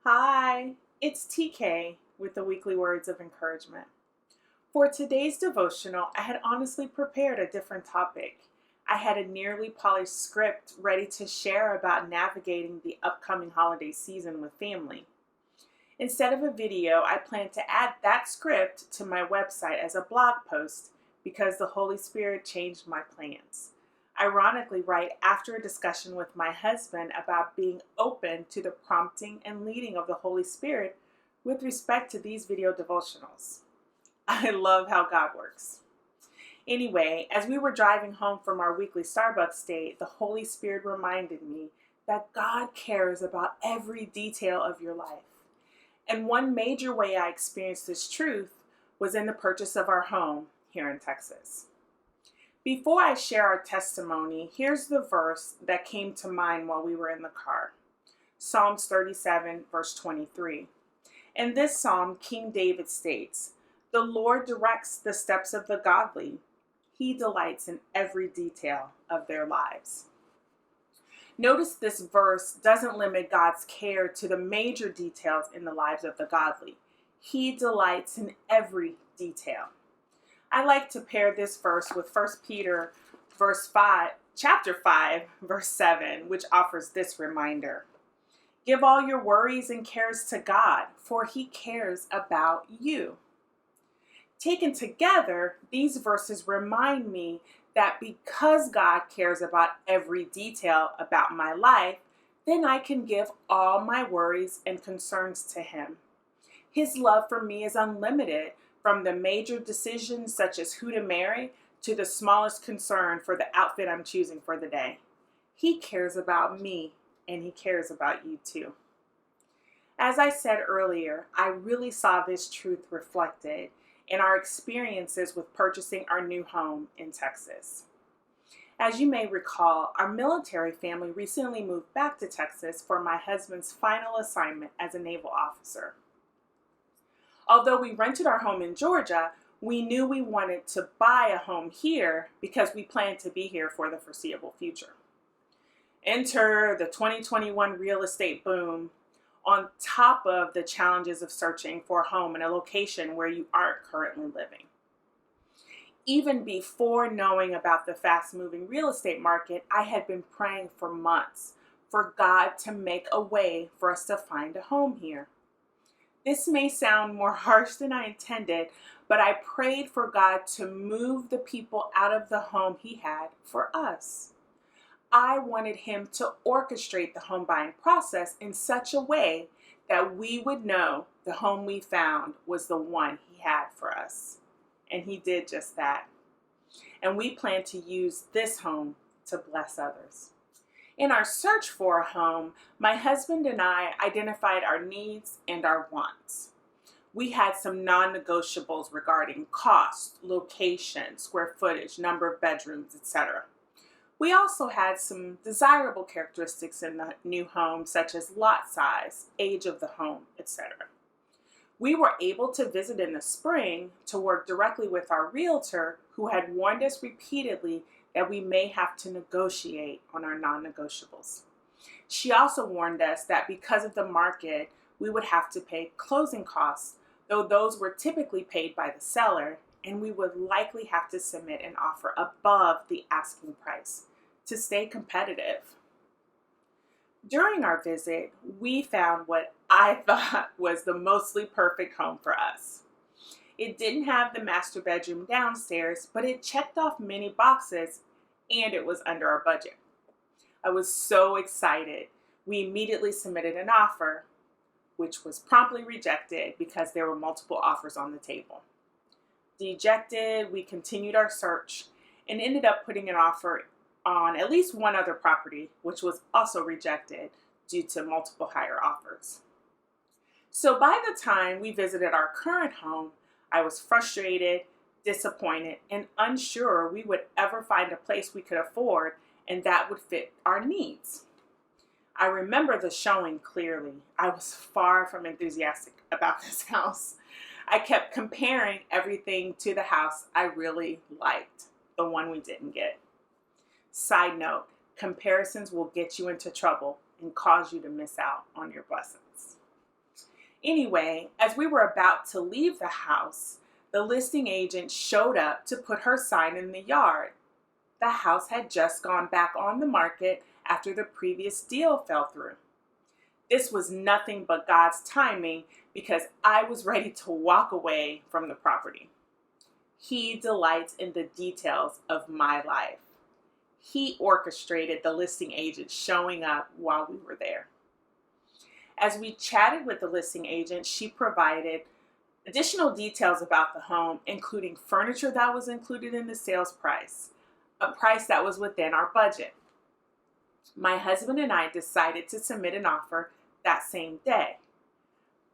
Hi, it's TK with the weekly words of encouragement. For today's devotional, I had honestly prepared a different topic. I had a nearly polished script ready to share about navigating the upcoming holiday season with family. Instead of a video, I plan to add that script to my website as a blog post because the Holy Spirit changed my plans. Ironically, right after a discussion with my husband about being open to the prompting and leading of the Holy Spirit with respect to these video devotionals. I love how God works. Anyway, as we were driving home from our weekly Starbucks date, the Holy Spirit reminded me that God cares about every detail of your life. And one major way I experienced this truth was in the purchase of our home here in Texas. Before I share our testimony, here's the verse that came to mind while we were in the car. Psalms 37, verse 23. In this psalm, King David states, "The Lord directs the steps of the godly. He delights in every detail of their lives." Notice this verse doesn't limit God's care to the major details in the lives of the godly. He delights in every detail. I like to pair this verse with 1 Peter chapter 5, verse 7, which offers this reminder. Give all your worries and cares to God, for He cares about you. Taken together, these verses remind me that because God cares about every detail about my life, then I can give all my worries and concerns to Him. His love for me is unlimited, from the major decisions such as who to marry to the smallest concern for the outfit I'm choosing for the day. He cares about me, and He cares about you too. As I said earlier, I really saw this truth reflected in our experiences with purchasing our new home in Texas. As you may recall, our military family recently moved back to Texas for my husband's final assignment as a naval officer. Although we rented our home in Georgia, we knew we wanted to buy a home here because we planned to be here for the foreseeable future. Enter the 2021 real estate boom, on top of the challenges of searching for a home in a location where you aren't currently living. Even before knowing about the fast-moving real estate market, I had been praying for months for God to make a way for us to find a home here. This may sound more harsh than I intended, but I prayed for God to move the people out of the home He had for us. I wanted Him to orchestrate the home buying process in such a way that we would know the home we found was the one He had for us. And He did just that. And we plan to use this home to bless others. In our search for a home, my husband and I identified our needs and our wants. We had some non-negotiables regarding cost, location, square footage, number of bedrooms, etc. We also had some desirable characteristics in the new home, such as lot size, age of the home, etc. We were able to visit in the spring to work directly with our realtor, who had warned us repeatedly that we may have to negotiate on our non-negotiables. She also warned us that because of the market, we would have to pay closing costs, though those were typically paid by the seller, and we would likely have to submit an offer above the asking price to stay competitive. During our visit, we found what I thought was the mostly perfect home for us. It didn't have the master bedroom downstairs, but it checked off many boxes, and it was under our budget. I was so excited. We immediately submitted an offer, which was promptly rejected because there were multiple offers on the table. Dejected, we continued our search and ended up putting an offer on at least one other property, which was also rejected due to multiple higher offers. So by the time we visited our current home, I was frustrated, disappointed, and unsure we would ever find a place we could afford and that would fit our needs. I remember the showing clearly. I was far from enthusiastic about this house. I kept comparing everything to the house I really liked, the one we didn't get. Side note, comparisons will get you into trouble and cause you to miss out on your blessings. Anyway, as we were about to leave the house, the listing agent showed up to put her sign in the yard. The house had just gone back on the market after the previous deal fell through. This was nothing but God's timing because I was ready to walk away from the property. He delights in the details of my life. He orchestrated the listing agent showing up while we were there. As we chatted with the listing agent, she provided additional details about the home, including furniture that was included in the sales price, a price that was within our budget. My husband and I decided to submit an offer that same day.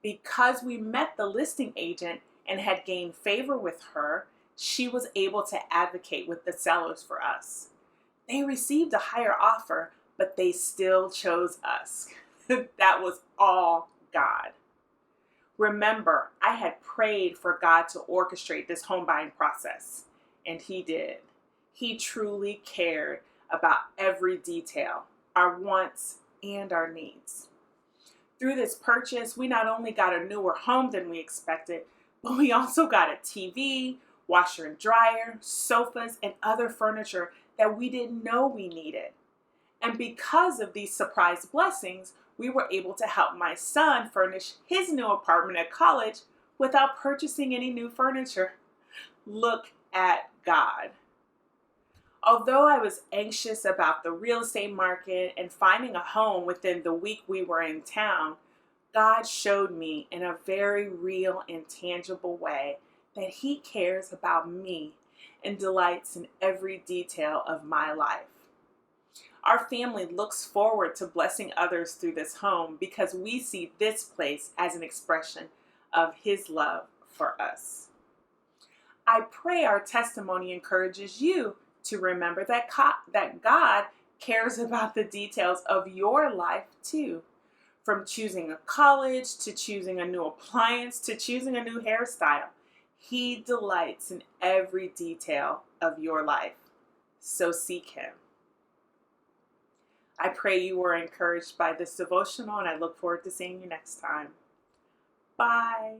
Because we met the listing agent and had gained favor with her, she was able to advocate with the sellers for us. They received a higher offer, but they still chose us. That was all God. Remember, I had prayed for God to orchestrate this home buying process, and He did. He truly cared about every detail, our wants and our needs. Through this purchase, we not only got a newer home than we expected, but we also got a TV, washer and dryer, sofas, and other furniture that we didn't know we needed. And because of these surprise blessings, we were able to help my son furnish his new apartment at college without purchasing any new furniture. Look at God. Although I was anxious about the real estate market and finding a home within the week we were in town, God showed me in a very real and tangible way that He cares about me and delights in every detail of my life. Our family looks forward to blessing others through this home because we see this place as an expression of His love for us. I pray our testimony encourages you to remember that God cares about the details of your life too. From choosing a college to choosing a new appliance to choosing a new hairstyle, He delights in every detail of your life. So seek Him. I pray you were encouraged by this devotional, and I look forward to seeing you next time. Bye.